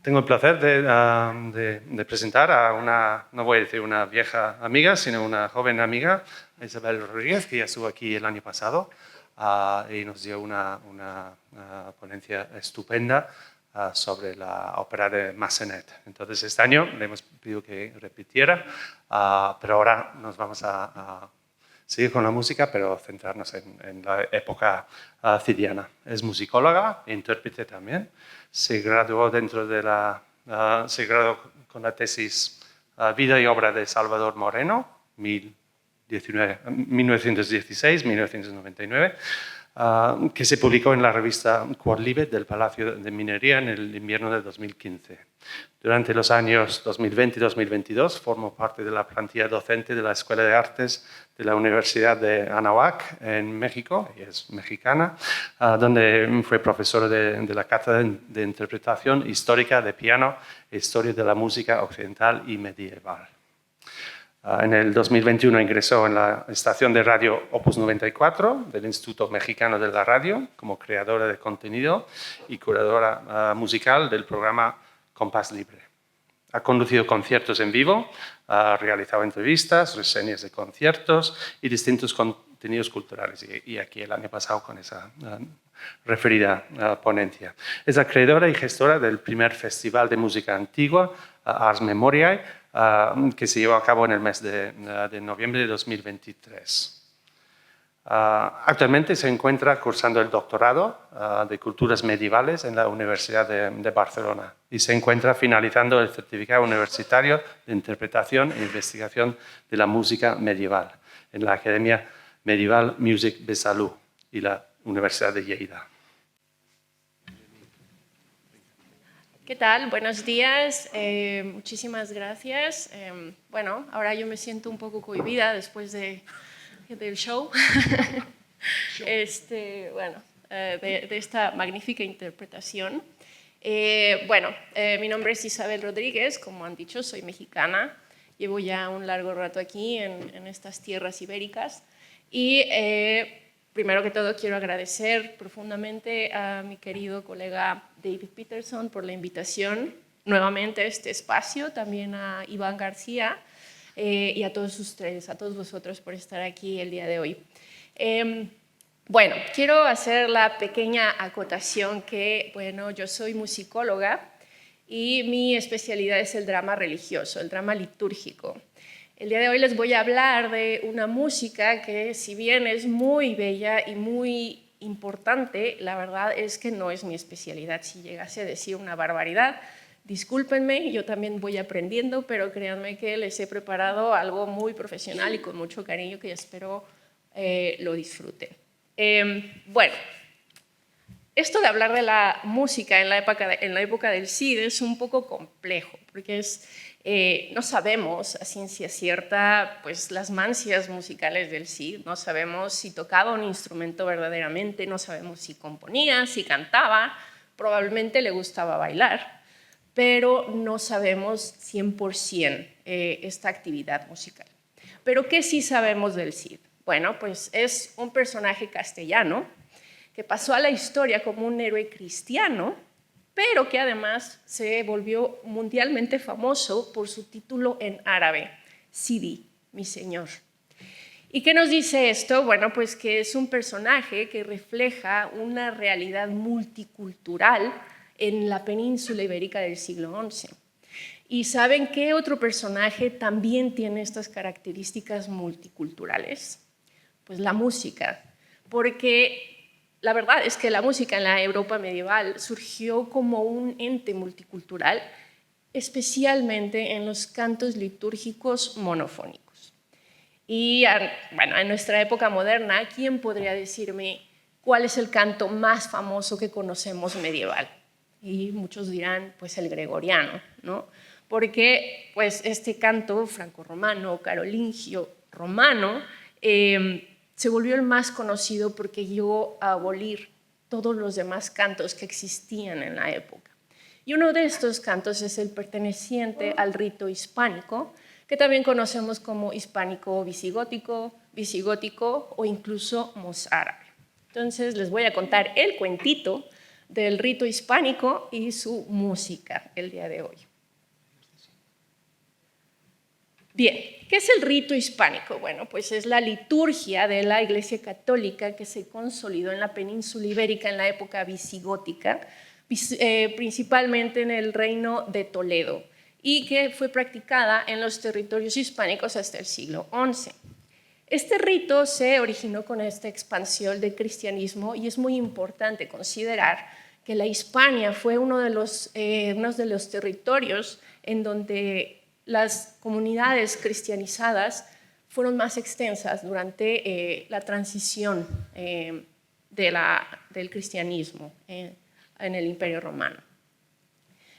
Tengo el placer de presentar a una, no voy a decir una vieja amiga, sino una joven amiga, Isabel Rodríguez, que ya estuvo aquí el año pasado y nos dio una ponencia estupenda sobre la ópera de Massenet. Entonces, este año le hemos pedido que repitiera, pero ahora nos vamos a seguir con la música, pero centrarnos en la época cidiana. Es musicóloga e intérprete también. Se graduó se graduó con la tesis Vida y obra de Salvador Moreno, 1916-1999, que se publicó en la revista Quodlibet del Palacio de Minería en el invierno de 2015. Durante los años 2020 y 2022 formó parte de la plantilla docente de la Escuela de Artes de la Universidad de Anáhuac, en México, y es mexicana, donde fue profesora de la Cátedra de Interpretación Histórica de Piano e Historia de la Música Occidental y Medieval. En el 2021 ingresó en la estación de radio Opus 94 del Instituto Mexicano de la Radio como creadora de contenido y curadora musical del programa Compás Libre. Ha conducido conciertos en vivo, ha realizado entrevistas, reseñas de conciertos y distintos contenidos culturales. Y aquí el año pasado con esa referida ponencia. Es acreedora y gestora del primer Festival de Música Antigua, Ars Memoriae, que se llevó a cabo en el mes de noviembre de 2023. Actualmente se encuentra cursando el doctorado de Culturas Medievales en la Universidad de Barcelona y se encuentra finalizando el certificado universitario de Interpretación e Investigación de la Música Medieval en la Academia Medieval Music Besalú y la Universidad de Lleida. ¿Qué tal? Buenos días. Muchísimas gracias. Bueno, ahora yo me siento un poco cohibida después del show. De esta magnífica interpretación. Mi nombre es Isabel Rodríguez, como han dicho, soy mexicana. Llevo ya un largo rato aquí en estas tierras ibéricas y primero que todo quiero agradecer profundamente a mi querido colega David Peterson por la invitación nuevamente a este espacio, también a Iván García y a todos ustedes, a todos vosotros por estar aquí el día de hoy. Quiero hacer la pequeña acotación que, yo soy musicóloga y mi especialidad es el drama religioso, el drama litúrgico. El día de hoy les voy a hablar de una música que, si bien es muy bella y muy importante, la verdad es que no es mi especialidad. Si llegase a decir una barbaridad, discúlpenme, yo también voy aprendiendo, pero créanme que les he preparado algo muy profesional y con mucho cariño que espero lo disfruten. Esto de hablar de la música en la época del Cid es un poco complejo, porque no sabemos a ciencia cierta pues, las mancias musicales del Cid, no sabemos si tocaba un instrumento verdaderamente, no sabemos si componía, si cantaba, probablemente le gustaba bailar, pero no sabemos 100% esta actividad musical. ¿Pero qué sí sabemos del Cid? Bueno, pues es un personaje castellano que pasó a la historia como un héroe cristiano, pero que además se volvió mundialmente famoso por su título en árabe, Sidi, mi señor. ¿Y qué nos dice esto? Bueno, pues que es un personaje que refleja una realidad multicultural en la península ibérica del siglo XI. ¿Y saben qué otro personaje también tiene estas características multiculturales? Pues la música, porque la verdad es que la música en la Europa medieval surgió como un ente multicultural, especialmente en los cantos litúrgicos monofónicos. Y en nuestra época moderna, ¿quién podría decirme cuál es el canto más famoso que conocemos medieval? Y muchos dirán, pues el gregoriano, ¿no? Porque pues, este canto franco-romano, carolingio romano, se volvió el más conocido porque llegó a abolir todos los demás cantos que existían en la época. Y uno de estos cantos es el perteneciente al rito hispánico, que también conocemos como hispánico visigótico, visigótico o incluso mozárabe. Entonces les voy a contar el cuentito del rito hispánico y su música el día de hoy. Bien, ¿qué es el rito hispánico? Bueno, pues es la liturgia de la Iglesia Católica que se consolidó en la península ibérica en la época visigótica, principalmente en el reino de Toledo, y que fue practicada en los territorios hispánicos hasta el siglo XI. Este rito se originó con esta expansión del cristianismo y es muy importante considerar que la Hispania fue uno de los territorios en donde las comunidades cristianizadas fueron más extensas durante la transición del cristianismo en el Imperio Romano.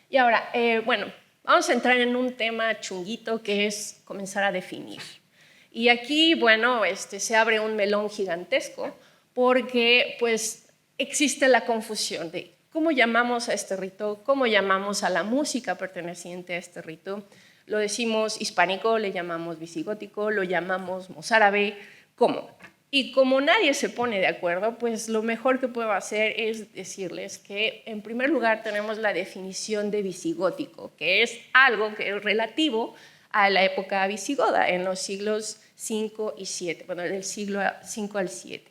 Y ahora, bueno, vamos a entrar en un tema chunguito que es comenzar a definir. Y aquí, bueno, se abre un melón gigantesco porque pues, existe la confusión de cómo llamamos a este rito, cómo llamamos a la música perteneciente a este rito. Lo decimos hispánico, le llamamos visigótico, lo llamamos mozárabe, ¿cómo? Y como nadie se pone de acuerdo, pues lo mejor que puedo hacer es decirles que en primer lugar tenemos la definición de visigótico, que es algo que es relativo a la época visigoda, en los siglos 5 y 7, bueno, del siglo 5 al 7.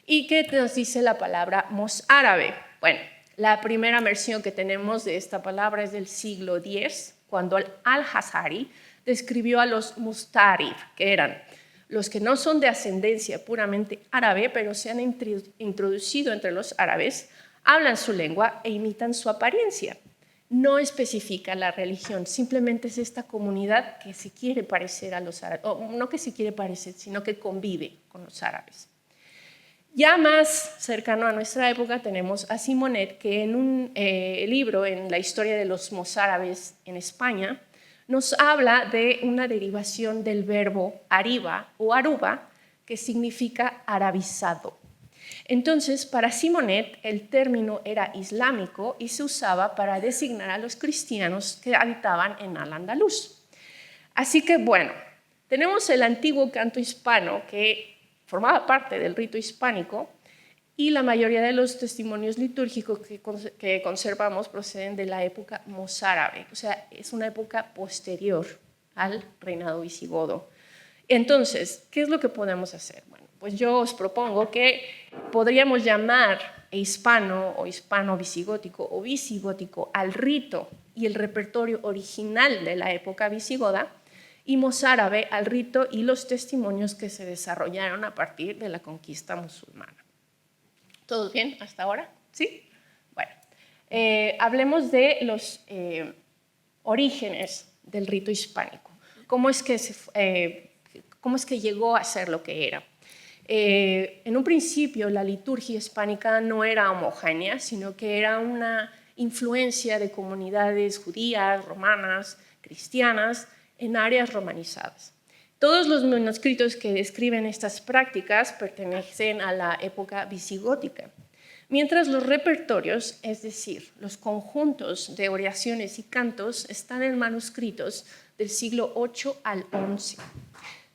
¿Y qué nos dice la palabra mozárabe? Bueno, la primera versión que tenemos de esta palabra es del siglo X, cuando Al-Jazari describió a los mustarib, que eran los que no son de ascendencia puramente árabe, pero se han introducido entre los árabes, hablan su lengua e imitan su apariencia. No especifica la religión, simplemente es esta comunidad que se quiere parecer a los árabes, o no que se quiere parecer, sino que convive con los árabes. Ya más cercano a nuestra época tenemos a Simonet, que en un libro en la historia de los mozárabes en España nos habla de una derivación del verbo ariba o aruba, que significa arabizado. Entonces, para Simonet, el término era islámico y se usaba para designar a los cristianos que habitaban en Al-Andalus. Así que, bueno, tenemos el antiguo canto hispano que formaba parte del rito hispánico y la mayoría de los testimonios litúrgicos que conservamos proceden de la época mozárabe, o sea, es una época posterior al reinado visigodo. Entonces, ¿qué es lo que podemos hacer? Bueno, pues yo os propongo que podríamos llamar hispano o hispano-visigótico o visigótico al rito y el repertorio original de la época visigoda, y mozárabe al rito y los testimonios que se desarrollaron a partir de la conquista musulmana. ¿Todos bien hasta ahora? ¿Sí? Bueno, hablemos de los orígenes del rito hispánico. ¿Cómo es que llegó a ser lo que era? En un principio, la liturgia hispánica no era homogénea, sino que era una influencia de comunidades judías, romanas, cristianas, en áreas romanizadas. Todos los manuscritos que describen estas prácticas pertenecen a la época visigótica, mientras los repertorios, es decir, los conjuntos de oraciones y cantos, están en manuscritos del siglo VIII al XI.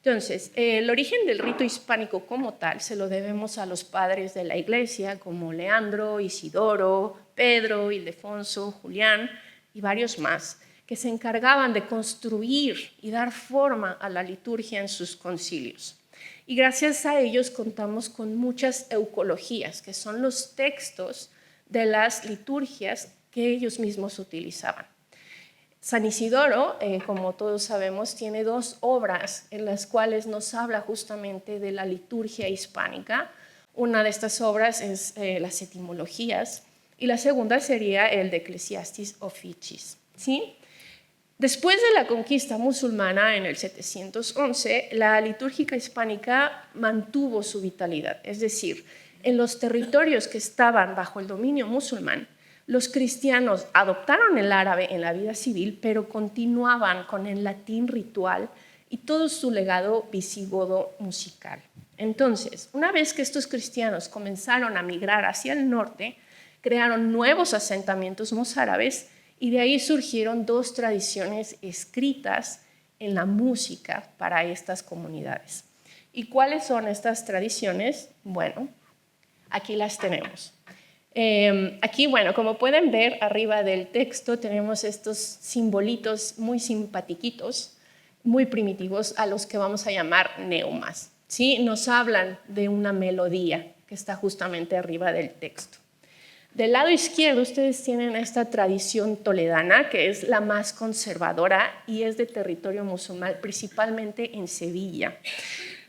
Entonces, el origen del rito hispánico como tal se lo debemos a los padres de la Iglesia, como Leandro, Isidoro, Pedro, Ildefonso, Julián y varios más, que se encargaban de construir y dar forma a la liturgia en sus concilios. Y gracias a ellos contamos con muchas eucologías, que son los textos de las liturgias que ellos mismos utilizaban. San Isidoro, como todos sabemos, tiene dos obras en las cuales nos habla justamente de la liturgia hispánica. Una de estas obras es las etimologías y la segunda sería el de Ecclesiastis Officis, ¿sí? Después de la conquista musulmana en el 711, la litúrgica hispánica mantuvo su vitalidad, es decir, en los territorios que estaban bajo el dominio musulmán, los cristianos adoptaron el árabe en la vida civil, pero continuaban con el latín ritual y todo su legado visigodo musical. Entonces, una vez que estos cristianos comenzaron a migrar hacia el norte, crearon nuevos asentamientos mozárabes y de ahí surgieron dos tradiciones escritas en la música para estas comunidades. ¿Y cuáles son estas tradiciones? Bueno, aquí las tenemos. Aquí, bueno, como pueden ver, arriba del texto tenemos estos simbolitos muy simpatiquitos, muy primitivos, a los que vamos a llamar neumas. ¿Sí? Nos hablan de una melodía que está justamente arriba del texto. Del lado izquierdo ustedes tienen esta tradición toledana, que es la más conservadora y es de territorio musulmán, principalmente en Sevilla.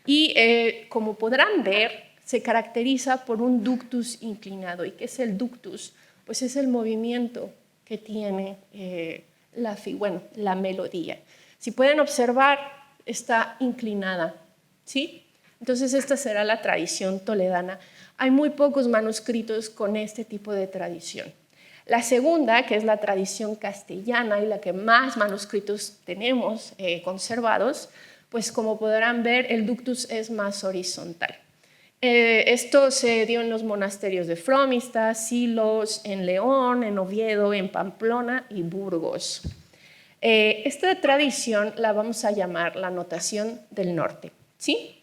Y como podrán ver, se caracteriza por un ductus inclinado. ¿Y qué es el ductus? Pues es el movimiento que tiene la melodía. Si pueden observar, está inclinada, ¿sí? Entonces esta será la tradición toledana. Hay muy pocos manuscritos con este tipo de tradición. La segunda, que es la tradición castellana y la que más manuscritos tenemos conservados, pues como podrán ver, el ductus es más horizontal. Esto se dio en los monasterios de Fromista, Silos, en León, en Oviedo, en Pamplona y Burgos. Esta tradición la vamos a llamar la notación del norte, ¿sí?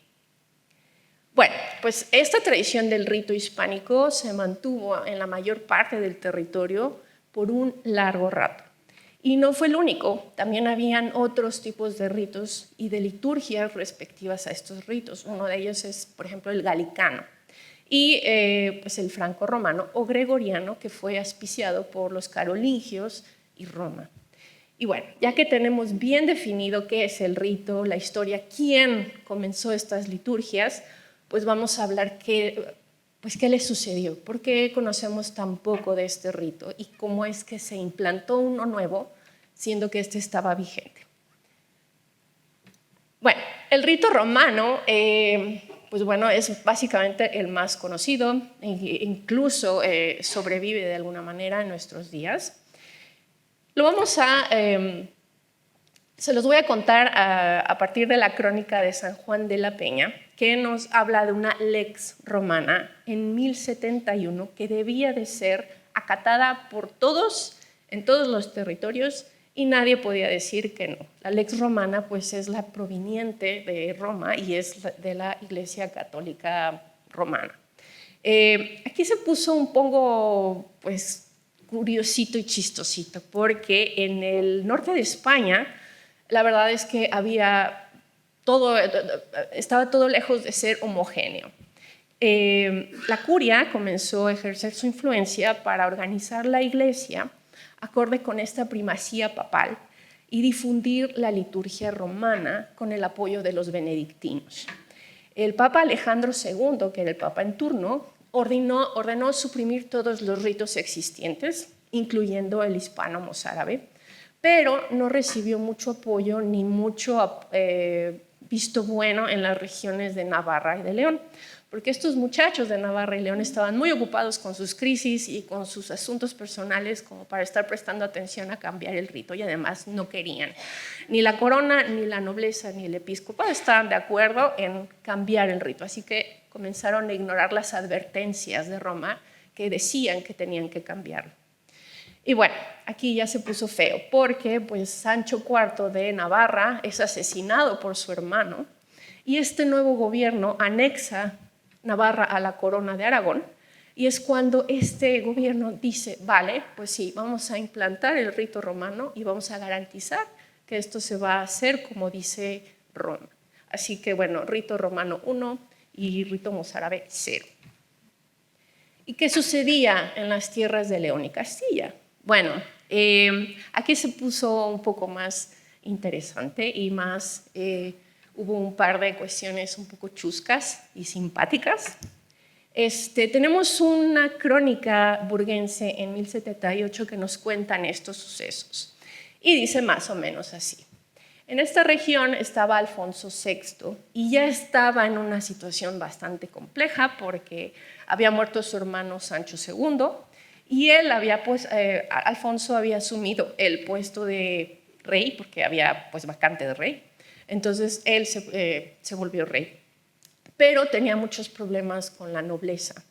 Bueno, pues esta tradición del rito hispánico se mantuvo en la mayor parte del territorio por un largo rato. Y no fue el único, también habían otros tipos de ritos y de liturgias respectivas a estos ritos. Uno de ellos es, por ejemplo, el galicano y pues el franco-romano o gregoriano, que fue auspiciado por los carolingios y Roma. Y bueno, ya que tenemos bien definido qué es el rito, la historia, quién comenzó estas liturgias, pues vamos a hablar qué le sucedió, por qué conocemos tan poco de este rito y cómo es que se implantó uno nuevo, siendo que este estaba vigente. Bueno, el rito romano, pues bueno, es básicamente el más conocido, incluso sobrevive de alguna manera en nuestros días. Se los voy a contar a partir de la crónica de San Juan de la Peña, que nos habla de una lex romana en 1071 que debía de ser acatada por todos, en todos los territorios, y nadie podía decir que no. La lex romana pues es la proveniente de Roma y es de la Iglesia Católica Romana. Aquí se puso un poco pues curiosito y chistosito, porque en el norte de España la verdad es que estaba todo lejos de ser homogéneo. La curia comenzó a ejercer su influencia para organizar la iglesia acorde con esta primacía papal y difundir la liturgia romana con el apoyo de los benedictinos. El Papa Alejandro II, que era el Papa en turno, ordenó suprimir todos los ritos existentes, incluyendo el hispano-mozárabe, pero no recibió mucho apoyo ni mucho visto bueno en las regiones de Navarra y de León, porque estos muchachos de Navarra y León estaban muy ocupados con sus crisis y con sus asuntos personales como para estar prestando atención a cambiar el rito, y además no querían. Ni la corona, ni la nobleza, ni el episcopado estaban de acuerdo en cambiar el rito, así que comenzaron a ignorar las advertencias de Roma que decían que tenían que cambiarlo. Y bueno, aquí ya se puso feo, porque pues Sancho IV de Navarra es asesinado por su hermano y este nuevo gobierno anexa Navarra a la corona de Aragón, y es cuando este gobierno dice, vale, pues sí, vamos a implantar el rito romano y vamos a garantizar que esto se va a hacer como dice Roma. Así que bueno, rito romano 1 y rito mozárabe 0. ¿Y qué sucedía en las tierras de León y Castilla? Bueno, aquí se puso un poco más interesante y más, hubo un par de cuestiones un poco chuscas y simpáticas. Tenemos una crónica burguense en 1078 que nos cuentan estos sucesos y dice más o menos así. En esta región estaba Alfonso VI y ya estaba en una situación bastante compleja porque había muerto su hermano Sancho II y Alfonso había asumido el puesto de rey porque había pues vacante de rey. Entonces él se volvió rey, pero tenía muchos problemas con la nobleza,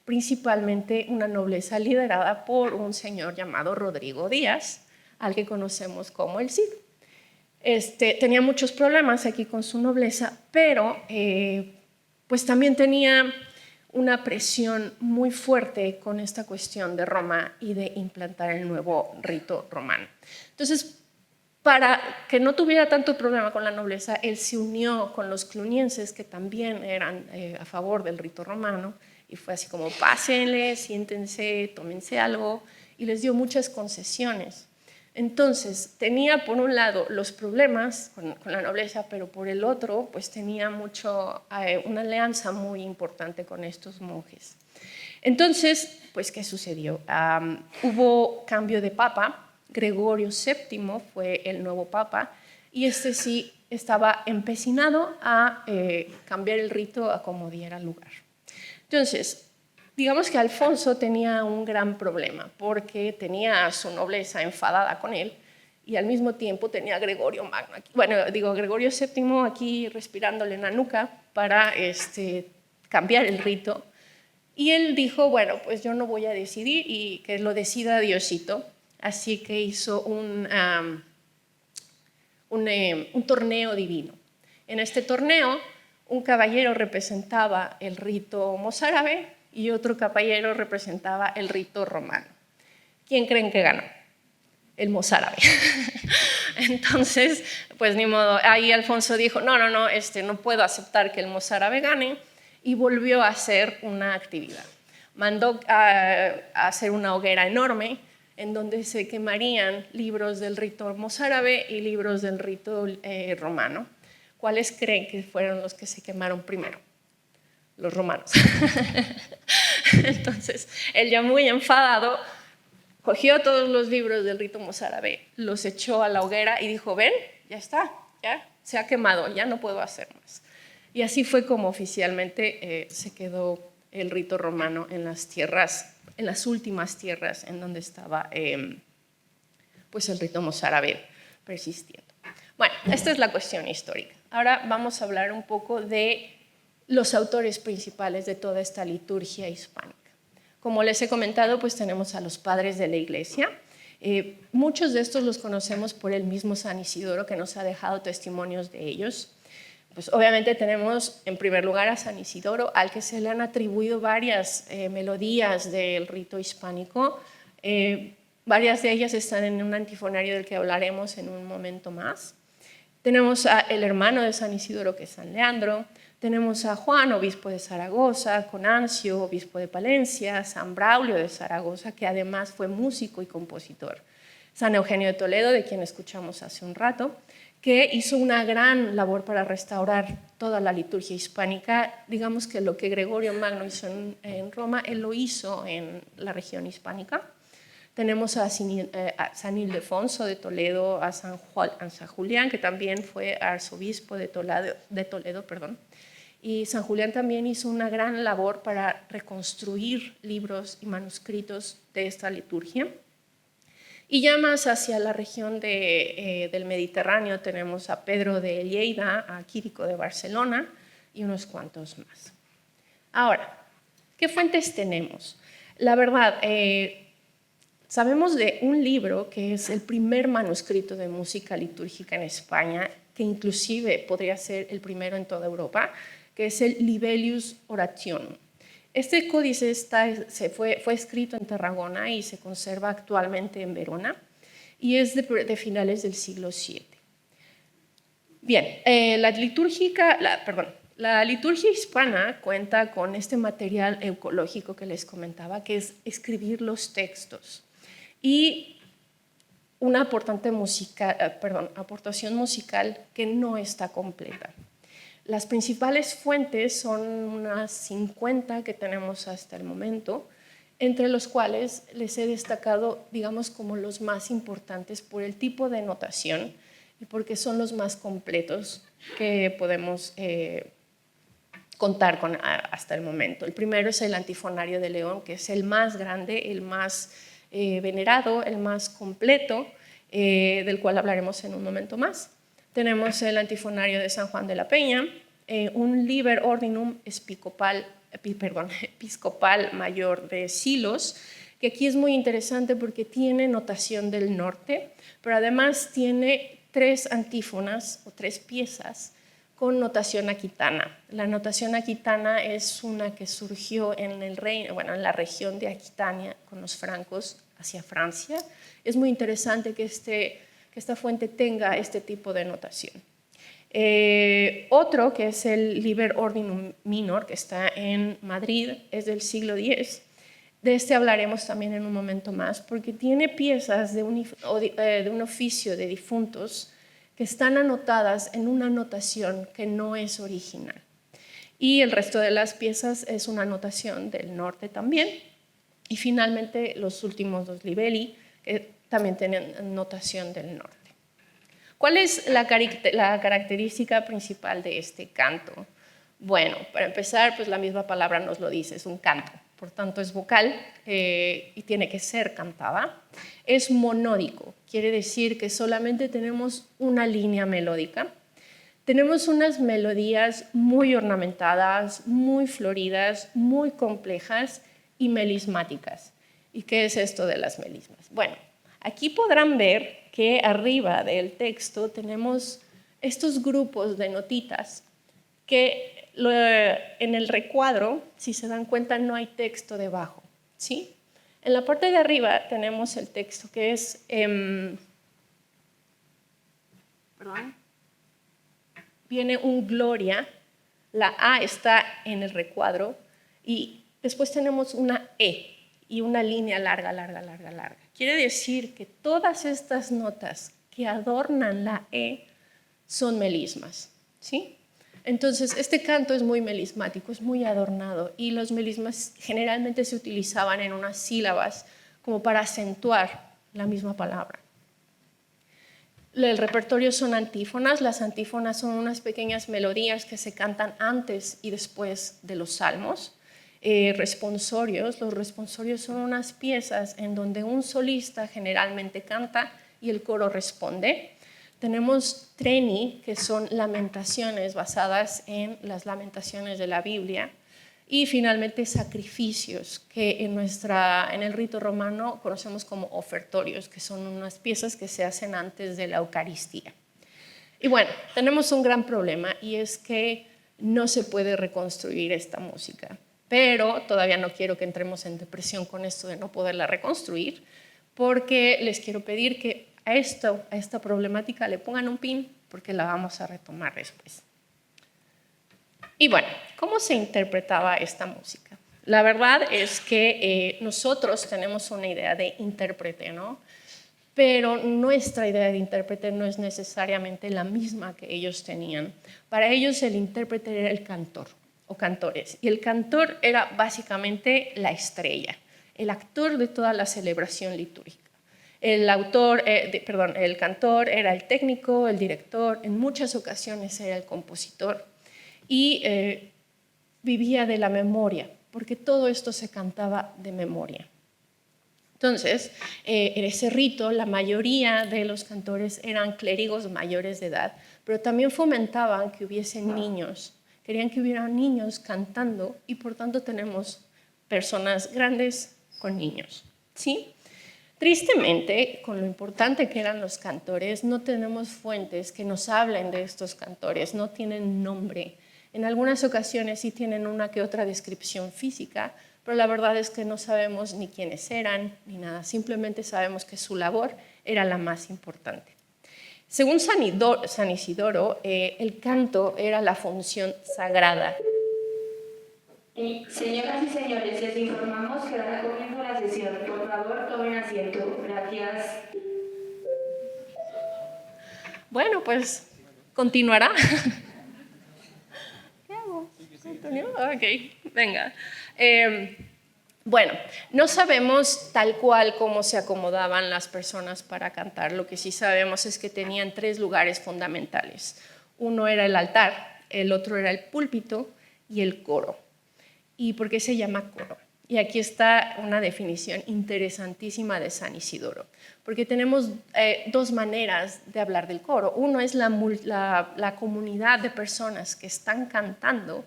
principalmente una nobleza liderada por un señor llamado Rodrigo Díaz, al que conocemos como el Cid. Tenía muchos problemas aquí con su nobleza, pero pues también tenía una presión muy fuerte con esta cuestión de Roma y de implantar el nuevo rito romano. Entonces, para que no tuviera tanto problema con la nobleza, él se unió con los clunienses, que también eran a favor del rito romano, y fue así como, pásenle, siéntense, tómense algo, y les dio muchas concesiones. Entonces, tenía por un lado los problemas con la nobleza, pero por el otro, pues tenía una alianza muy importante con estos monjes. Entonces, pues, ¿qué sucedió? Hubo cambio de papa. Gregorio VII fue el nuevo papa, y este sí estaba empecinado a cambiar el rito a como diera lugar. Entonces, digamos que Alfonso tenía un gran problema, porque tenía a su nobleza enfadada con él, y al mismo tiempo tenía a Gregorio Magno, Gregorio VII aquí respirándole en la nuca para cambiar el rito. Y él dijo, bueno, pues yo no voy a decidir y que lo decida Diosito. Así que hizo un torneo divino. En este torneo, un caballero representaba el rito mozárabe y otro caballero representaba el rito romano. ¿Quién creen que ganó? El mozárabe. Entonces, pues ni modo, ahí Alfonso dijo, no puedo aceptar que el mozárabe gane, y volvió a hacer una actividad. Mandó a hacer una hoguera enorme en donde se quemarían libros del rito mozárabe y libros del rito romano. ¿Cuáles creen que fueron los que se quemaron primero? Los romanos. Entonces, él ya muy enfadado, cogió todos los libros del rito mozárabe, los echó a la hoguera y dijo, ven, ya está, ya se ha quemado, ya no puedo hacer más. Y así fue como oficialmente se quedó el rito romano en las últimas tierras en donde estaba pues el rito mozárabe persistiendo. Bueno, esta es la cuestión histórica. Ahora vamos a hablar un poco de los autores principales de toda esta liturgia hispánica. Como les he comentado, pues tenemos a los padres de la Iglesia. Muchos de estos los conocemos por el mismo San Isidoro, que nos ha dejado testimonios de ellos. Pues obviamente tenemos en primer lugar a San Isidoro, al que se le han atribuido varias melodías del rito hispánico. Varias de ellas están en un antifonario del que hablaremos en un momento más. Tenemos al hermano de San Isidoro, que es San Leandro. Tenemos a Juan, obispo de Zaragoza, Conancio, obispo de Palencia, San Braulio de Zaragoza, que además fue músico y compositor. San Eugenio de Toledo, de quien escuchamos hace un rato, que hizo una gran labor para restaurar toda la liturgia hispánica. Digamos que lo que Gregorio Magno hizo en Roma, él lo hizo en la región hispánica. Tenemos a San Ildefonso de Toledo, a San Julián, que también fue arzobispo de Toledo. Y San Julián también hizo una gran labor para reconstruir libros y manuscritos de esta liturgia. Y ya más hacia la región del Mediterráneo tenemos a Pedro de Lleida, a Quirico de Barcelona y unos cuantos más. Ahora, ¿qué fuentes tenemos? La verdad, sabemos de un libro que es el primer manuscrito de música litúrgica en España, que inclusive podría ser el primero en toda Europa, que es el Libellius Orationum. Este códice fue escrito en Tarragona y se conserva actualmente en Verona, y es de finales del siglo VII. Bien, la liturgia hispana cuenta con este material eucológico que les comentaba, que es escribir los textos, y una aportación musical que no está completa. Las principales fuentes son unas 50 que tenemos hasta el momento, entre los cuales les he destacado, digamos, como los más importantes por el tipo de notación y porque son los más completos que podemos contar con hasta el momento. El primero es el Antifonario de León, que es el más grande, el más venerado, el más completo, del cual hablaremos en un momento más. Tenemos el Antifonario de San Juan de la Peña, un Liber Ordinum Episcopal Mayor de Silos, que aquí es muy interesante porque tiene notación del norte, pero además tiene 3 antífonas o 3 piezas con notación aquitana. La notación aquitana es una que surgió en en la región de Aquitania con los francos hacia Francia. Es muy interesante que esta fuente tenga este tipo de notación. Otro, que es el Liber Ordinum Minor, que está en Madrid, es del siglo X. De este hablaremos también en un momento más, porque tiene piezas de un oficio de difuntos que están anotadas en una notación que no es original. Y el resto de las piezas es una notación del norte también. Y finalmente los últimos dos libelli, que también tienen notación del norte. ¿Cuál es la característica principal de este canto? Bueno, para empezar, pues la misma palabra nos lo dice, es un canto. Por tanto, es vocal y tiene que ser cantada. Es monódico, quiere decir que solamente tenemos una línea melódica. Tenemos unas melodías muy ornamentadas, muy floridas, muy complejas y melismáticas. ¿Y qué es esto de las melismas? Bueno, aquí podrán ver que arriba del texto tenemos estos grupos de notitas que en el recuadro, si se dan cuenta, no hay texto debajo, ¿sí? En la parte de arriba tenemos el texto que es, viene un gloria, la A está en el recuadro y después tenemos una E y una línea larga, larga, larga, larga. Quiere decir que todas estas notas que adornan la E son melismas, ¿sí? Entonces, este canto es muy melismático, es muy adornado y los melismas generalmente se utilizaban en unas sílabas como para acentuar la misma palabra. El repertorio son antífonas. Las antífonas son unas pequeñas melodías que se cantan antes y después de los salmos. Responsorios. Los responsorios son unas piezas en donde un solista generalmente canta y el coro responde. Tenemos treni, que son lamentaciones basadas en las lamentaciones de la Biblia. Y finalmente sacrificios, que en el rito romano conocemos como ofertorios, que son unas piezas que se hacen antes de la Eucaristía. Y bueno, tenemos un gran problema y es que no se puede reconstruir esta música. Pero todavía no quiero que entremos en depresión con esto de no poderla reconstruir, porque les quiero pedir que a esta problemática le pongan un pin, porque la vamos a retomar después. Y bueno, ¿cómo se interpretaba esta música? La verdad es que nosotros tenemos una idea de intérprete, ¿no? Pero nuestra idea de intérprete no es necesariamente la misma que ellos tenían. Para ellos el intérprete era el cantor o cantores, y el cantor era básicamente la estrella, el actor de toda la celebración litúrgica. El cantor era el técnico, el director, en muchas ocasiones era el compositor y vivía de la memoria, porque todo esto se cantaba de memoria. Entonces, en ese rito, la mayoría de los cantores eran clérigos mayores de edad, pero también fomentaban que hubiesen niños, querían que hubiera niños cantando y por tanto tenemos personas grandes con niños, ¿sí? Tristemente, con lo importante que eran los cantores, no tenemos fuentes que nos hablen de estos cantores, no tienen nombre. En algunas ocasiones sí tienen una que otra descripción física, pero la verdad es que no sabemos ni quiénes eran ni nada, simplemente sabemos que su labor era la más importante. Según San Isidoro, el canto era la función sagrada. Señoras y señores, les informamos que dará comienzo a la sesión. Por favor, tomen asiento. Gracias. Bueno, pues continuará. ¿Qué hago? ¿Continúo? Ok, venga. Bueno, no sabemos tal cual cómo se acomodaban las personas para cantar. Lo que sí sabemos es que tenían 3 lugares fundamentales. Uno era el altar, el otro era el púlpito y el coro. ¿Y por qué se llama coro? Y aquí está una definición interesantísima de San Isidoro, porque tenemos 2 maneras de hablar del coro. Uno es la comunidad de personas que están cantando,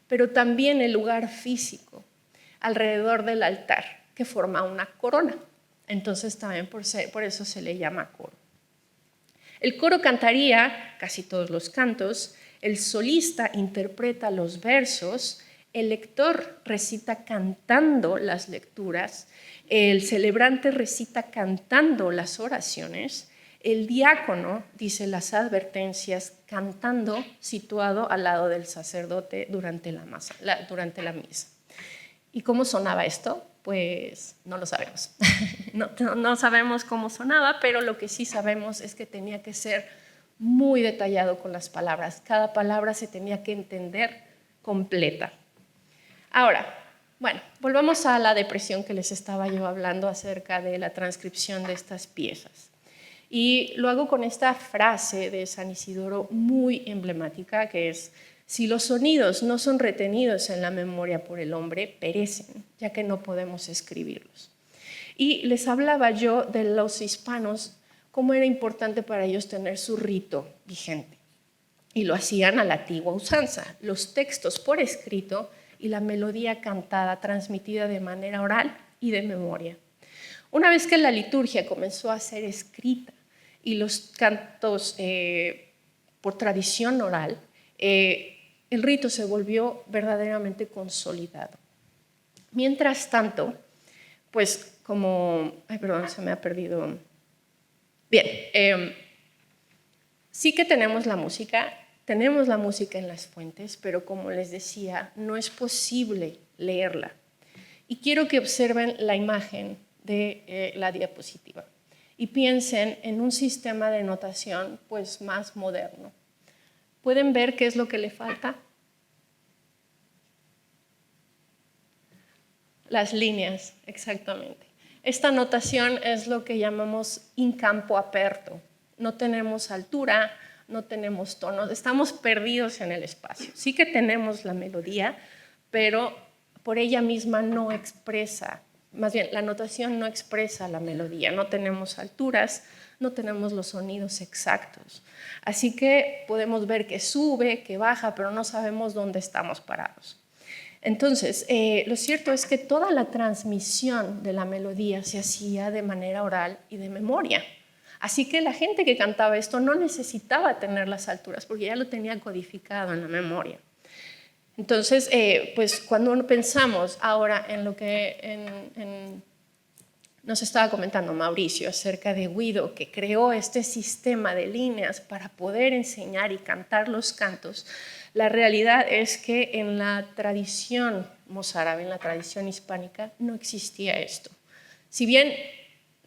pero también el lugar físico alrededor del altar, que forma una corona. Entonces también por eso se le llama coro. El coro cantaría casi todos los cantos El solista interpreta los versos, el lector recita cantando las lecturas, el celebrante recita cantando las oraciones, el diácono dice las advertencias cantando situado al lado del sacerdote durante la misa. ¿Y cómo sonaba esto? Pues no lo sabemos. No sabemos cómo sonaba, pero lo que sí sabemos es que tenía que ser muy detallado con las palabras. Cada palabra se tenía que entender completa. Ahora, bueno, volvamos a la depresión que les estaba yo hablando acerca de la transcripción de estas piezas. Y lo hago con esta frase de San Isidoro muy emblemática, que es: si los sonidos no son retenidos en la memoria por el hombre, perecen, ya que no podemos escribirlos. Y les hablaba yo de los hispanos, cómo era importante para ellos tener su rito vigente. Y lo hacían a la antigua usanza, los textos por escrito y la melodía cantada, transmitida de manera oral y de memoria. Una vez que la liturgia comenzó a ser escrita y los cantos por tradición oral, el rito se volvió verdaderamente consolidado. Mientras tanto, pues como... Ay, perdón, se me ha perdido. Bien, sí que tenemos la música en las fuentes, pero como les decía, no es posible leerla. Y quiero que observen la imagen de la diapositiva y piensen en un sistema de notación pues más moderno. ¿Pueden ver qué es lo que le falta? Las líneas, exactamente. Esta notación es lo que llamamos in campo aperto. No tenemos altura, no tenemos tonos, estamos perdidos en el espacio. Sí que tenemos la melodía, pero por ella misma no expresa, más bien la notación no expresa la melodía, no tenemos alturas, no tenemos los sonidos exactos. Así que podemos ver que sube, que baja, pero no sabemos dónde estamos parados. Entonces, lo cierto es que toda la transmisión de la melodía se hacía de manera oral y de memoria. Así que la gente que cantaba esto no necesitaba tener las alturas, porque ya lo tenía codificado en la memoria. Entonces, pues cuando pensamos ahora en lo que nos estaba comentando Mauricio acerca de Guido, que creó este sistema de líneas para poder enseñar y cantar los cantos, la realidad es que en la tradición mozárabe, en la tradición hispánica, no existía esto. Si bien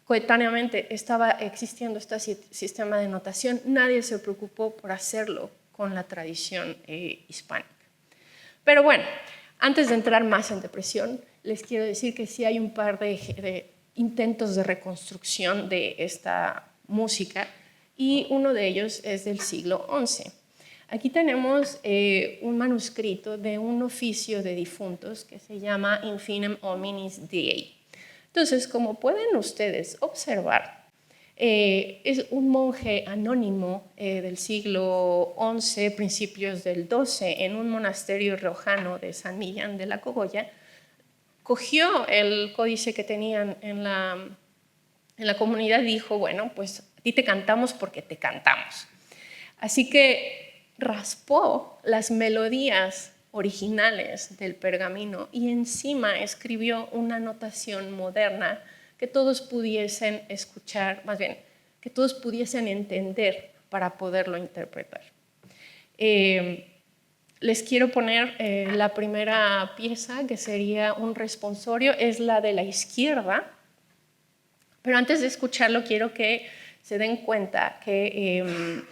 coetáneamente estaba existiendo este sistema de notación, nadie se preocupó por hacerlo con la tradición hispánica. Pero bueno, antes de entrar más en depresión, les quiero decir que sí hay un par de intentos de reconstrucción de esta música y uno de ellos es del siglo XI. Aquí tenemos un manuscrito de un oficio de difuntos que se llama In Finem Hominis Dei. Entonces, como pueden ustedes observar, es un monje anónimo del siglo XI, principios del XII, en un monasterio riojano de San Millán de la Cogolla, cogió el códice que tenían en la comunidad y dijo, bueno, pues a ti te cantamos porque te cantamos. Así que raspó las melodías originales del pergamino y encima escribió una notación moderna que todos pudiesen escuchar, más bien, que todos pudiesen entender para poderlo interpretar. Les quiero poner la primera pieza, que sería un responsorio, es la de la izquierda, pero antes de escucharlo quiero que se den cuenta que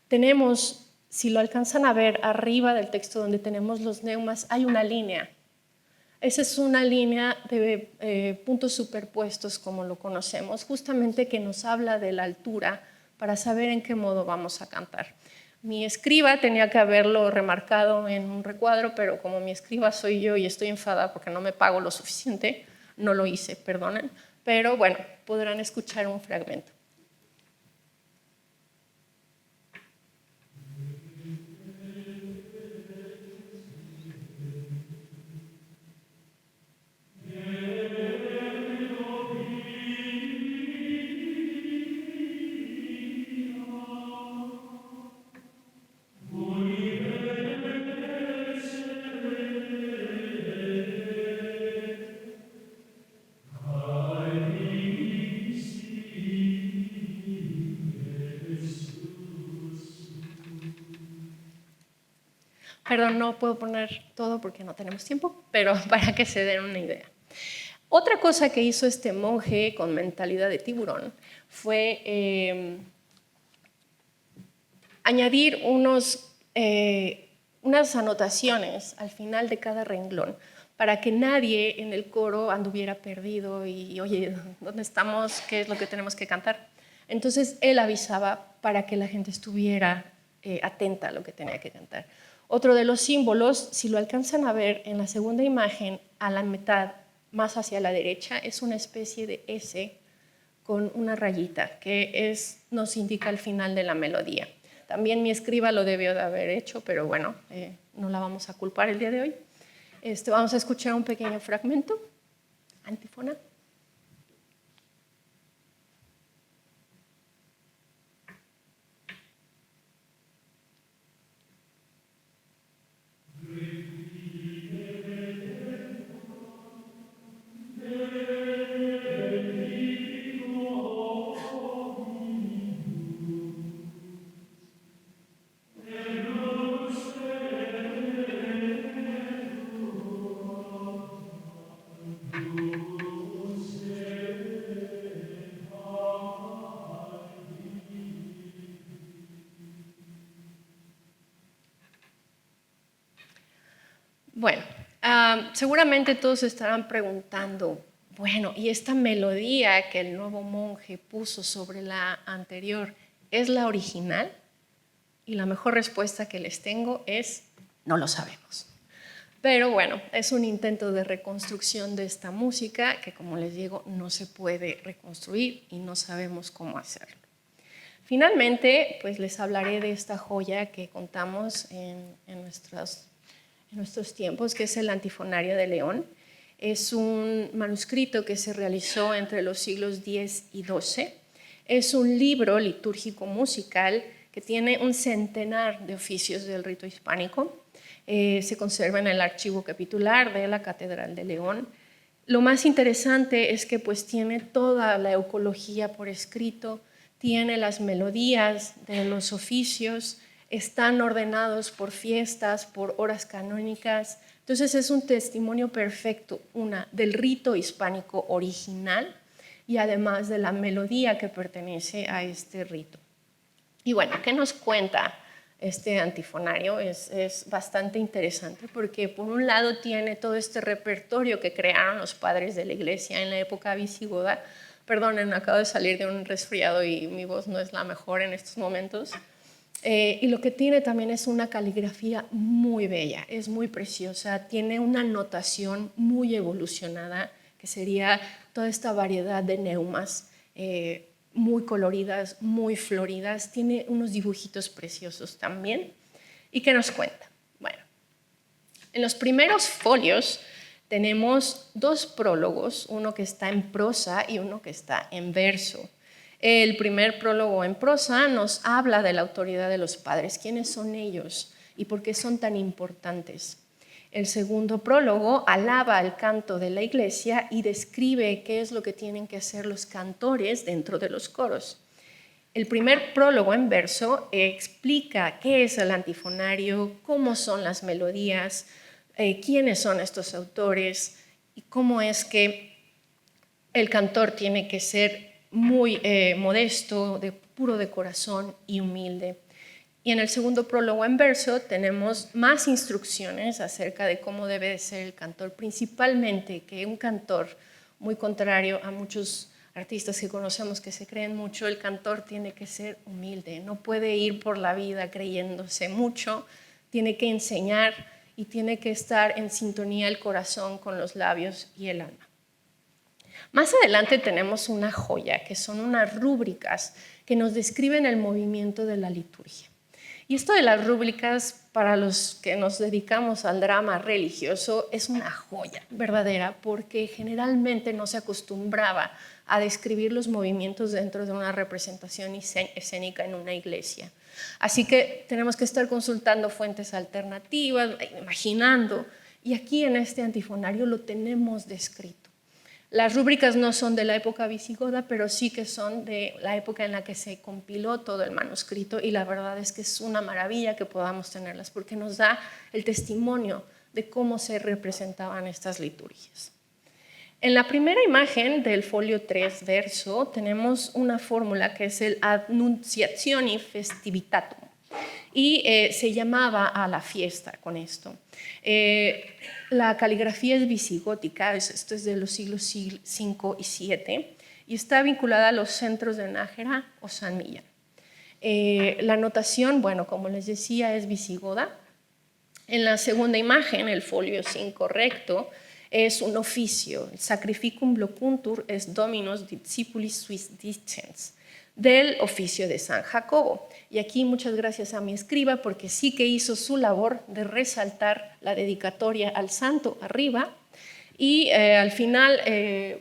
tenemos, si lo alcanzan a ver arriba del texto donde tenemos los neumas, hay una línea. Esa es una línea de puntos superpuestos, como lo conocemos, justamente que nos habla de la altura para saber en qué modo vamos a cantar. Mi escriba tenía que haberlo remarcado en un recuadro, pero como mi escriba soy yo y estoy enfadada porque no me pago lo suficiente, no lo hice, perdonen. Pero bueno, podrán escuchar un fragmento. Perdón, no puedo poner todo porque no tenemos tiempo, pero para que se den una idea. Otra cosa que hizo este monje con mentalidad de tiburón fue añadir unas anotaciones al final de cada renglón para que nadie en el coro anduviera perdido y, oye, ¿dónde estamos? ¿Qué es lo que tenemos que cantar? Entonces, él avisaba para que la gente estuviera atenta a lo que tenía que cantar. Otro de los símbolos, si lo alcanzan a ver en la segunda imagen, a la mitad, más hacia la derecha, es una especie de S con una rayita que nos indica el final de la melodía. También mi escriba lo debió de haber hecho, pero bueno, no la vamos a culpar el día de hoy. Vamos a escuchar un pequeño fragmento, antífona. Bueno, seguramente todos estarán preguntando, bueno, ¿y esta melodía que el nuevo monje puso sobre la anterior es la original? Y la mejor respuesta que les tengo es, no lo sabemos. Pero bueno, es un intento de reconstrucción de esta música que, como les digo, no se puede reconstruir y no sabemos cómo hacerlo. Finalmente, pues les hablaré de esta joya que contamos en nuestros tiempos, que es el Antifonario de León. Es un manuscrito que se realizó entre los siglos X y XII. Es un libro litúrgico musical que tiene un centenar de oficios del rito hispánico. Se conserva en el archivo capitular de la Catedral de León. Lo más interesante es que pues tiene toda la eucología por escrito, tiene las melodías de los oficios, están ordenados por fiestas, por horas canónicas. Entonces es un testimonio perfecto, del rito hispánico original y además de la melodía que pertenece a este rito. Y bueno, ¿qué nos cuenta este antifonario? Es bastante interesante porque por un lado tiene todo este repertorio que crearon los padres de la iglesia en la época visigoda. Perdonen, acabo de salir de un resfriado y mi voz no es la mejor en estos momentos. Y lo que tiene también es una caligrafía muy bella, es muy preciosa, tiene una notación muy evolucionada, que sería toda esta variedad de neumas muy coloridas, muy floridas, tiene unos dibujitos preciosos también. ¿Y qué nos cuenta? Bueno, en los primeros folios tenemos dos prólogos, uno que está en prosa y uno que está en verso. El primer prólogo en prosa nos habla de la autoridad de los padres, quiénes son ellos y por qué son tan importantes. El segundo prólogo alaba el canto de la iglesia y describe qué es lo que tienen que hacer los cantores dentro de los coros. El primer prólogo en verso explica qué es el antifonario, cómo son las melodías, quiénes son estos autores y cómo es que el cantor tiene que ser muy modesto, puro de corazón y humilde. Y en el segundo prólogo en verso tenemos más instrucciones acerca de cómo debe de ser el cantor, principalmente que un cantor, muy contrario a muchos artistas que conocemos que se creen mucho, el cantor tiene que ser humilde, no puede ir por la vida creyéndose mucho, tiene que enseñar y tiene que estar en sintonía el corazón con los labios y el alma. Más adelante tenemos una joya, que son unas rúbricas que nos describen el movimiento de la liturgia. Y esto de las rúbricas, para los que nos dedicamos al drama religioso, es una joya verdadera, porque generalmente no se acostumbraba a describir los movimientos dentro de una representación escénica en una iglesia. Así que tenemos que estar consultando fuentes alternativas, imaginando, y aquí en este antifonario lo tenemos descrito. Las rúbricas no son de la época visigoda, pero sí que son de la época en la que se compiló todo el manuscrito, y la verdad es que es una maravilla que podamos tenerlas porque nos da el testimonio de cómo se representaban estas liturgias. En la primera imagen del folio 3 verso tenemos una fórmula que es el Annunciationi Festivitatum, y se llamaba a la fiesta con esto. La caligrafía es visigótica, esto es de los siglos V y VII, y está vinculada a los centros de Nájera o San Millán. La notación, bueno, como les decía, es visigoda. En la segunda imagen, el folio 5 recto, es un oficio, el Sacrificum Locuntur est Dominus Discipulis suis dicens, del oficio de San Jacobo. Y aquí muchas gracias a mi escriba porque sí que hizo su labor de resaltar la dedicatoria al santo arriba y al final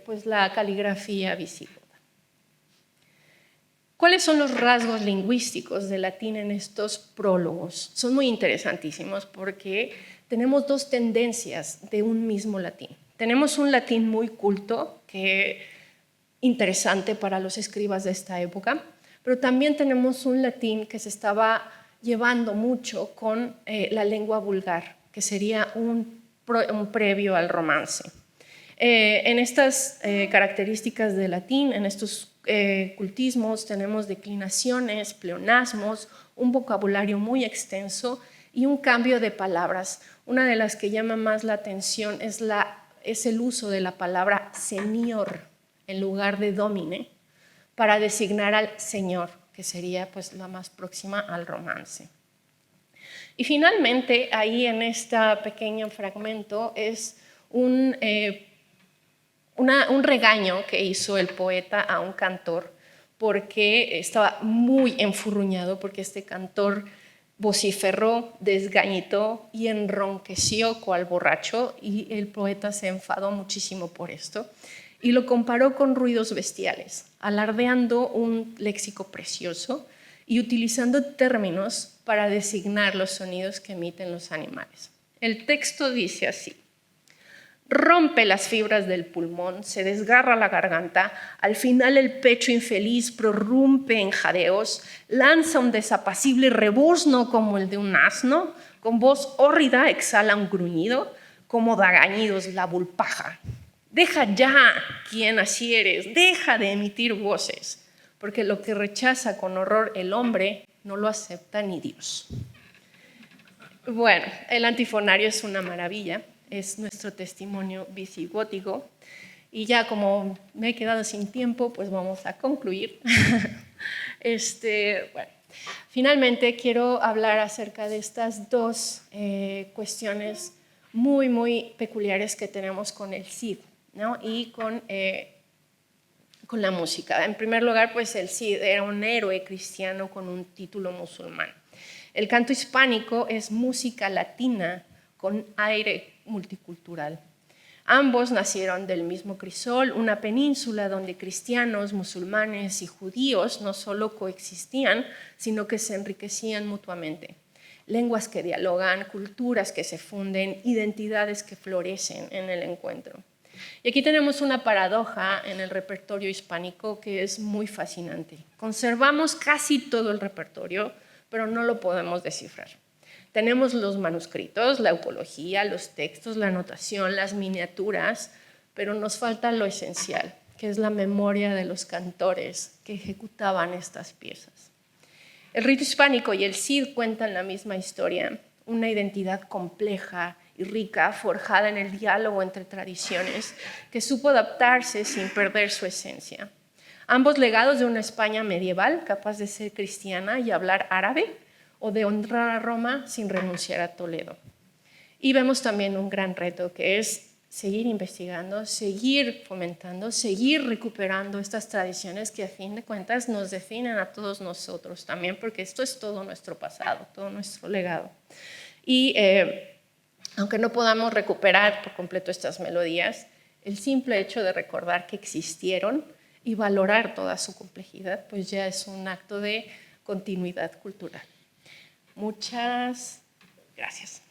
pues la caligrafía visigoda. ¿Cuáles son los rasgos lingüísticos del latín en estos prólogos? Son muy interesantísimos porque tenemos dos tendencias de un mismo latín. Tenemos un latín muy culto que interesante para los escribas de esta época, pero también tenemos un latín que se estaba llevando mucho con la lengua vulgar, que sería un previo al romance. En estas características del latín, en estos cultismos, tenemos declinaciones, pleonasmos, un vocabulario muy extenso y un cambio de palabras. Una de las que llama más la atención es el uso de la palabra señor en lugar de domine, para designar al Señor, que sería pues la más próxima al romance. Y finalmente, ahí en este pequeño fragmento es un regaño que hizo el poeta a un cantor, porque estaba muy enfurruñado, porque este cantor vociferó, desgañitó y enronqueció cual borracho, y el poeta se enfadó muchísimo por esto. Y lo comparó con ruidos bestiales, alardeando un léxico precioso y utilizando términos para designar los sonidos que emiten los animales. El texto dice así: rompe las fibras del pulmón, se desgarra la garganta, al final el pecho infeliz prorrumpe en jadeos, lanza un desapacible rebuzno como el de un asno, con voz hórrida exhala un gruñido, como dagañidos la vulpaja. Deja ya, quien así eres, deja de emitir voces, porque lo que rechaza con horror el hombre no lo acepta ni Dios. Bueno, el antifonario es una maravilla, es nuestro testimonio visigótico, y ya como me he quedado sin tiempo, pues vamos a concluir. Bueno, finalmente quiero hablar acerca de estas dos cuestiones muy, muy peculiares que tenemos con el Cid, ¿no? Y con la música. En primer lugar, pues el Cid era un héroe cristiano con un título musulmán. El canto hispánico es música latina con aire multicultural. Ambos nacieron del mismo crisol, una península donde cristianos, musulmanes y judíos no solo coexistían, sino que se enriquecían mutuamente. Lenguas que dialogan, culturas que se funden, identidades que florecen en el encuentro. Y aquí tenemos una paradoja en el repertorio hispánico que es muy fascinante. Conservamos casi todo el repertorio, pero no lo podemos descifrar. Tenemos los manuscritos, la eucología, los textos, la notación, las miniaturas, pero nos falta lo esencial, que es la memoria de los cantores que ejecutaban estas piezas. El rito hispánico y el Cid cuentan la misma historia, una identidad compleja y rica, forjada en el diálogo entre tradiciones, que supo adaptarse sin perder su esencia. Ambos legados de una España medieval capaz de ser cristiana y hablar árabe, o de honrar a Roma sin renunciar a Toledo. Y vemos también un gran reto, que es seguir investigando, seguir fomentando, seguir recuperando estas tradiciones que a fin de cuentas nos definen a todos nosotros también, porque esto es todo nuestro pasado, todo nuestro legado. Y aunque no podamos recuperar por completo estas melodías, el simple hecho de recordar que existieron y valorar toda su complejidad, pues ya es un acto de continuidad cultural. Muchas gracias.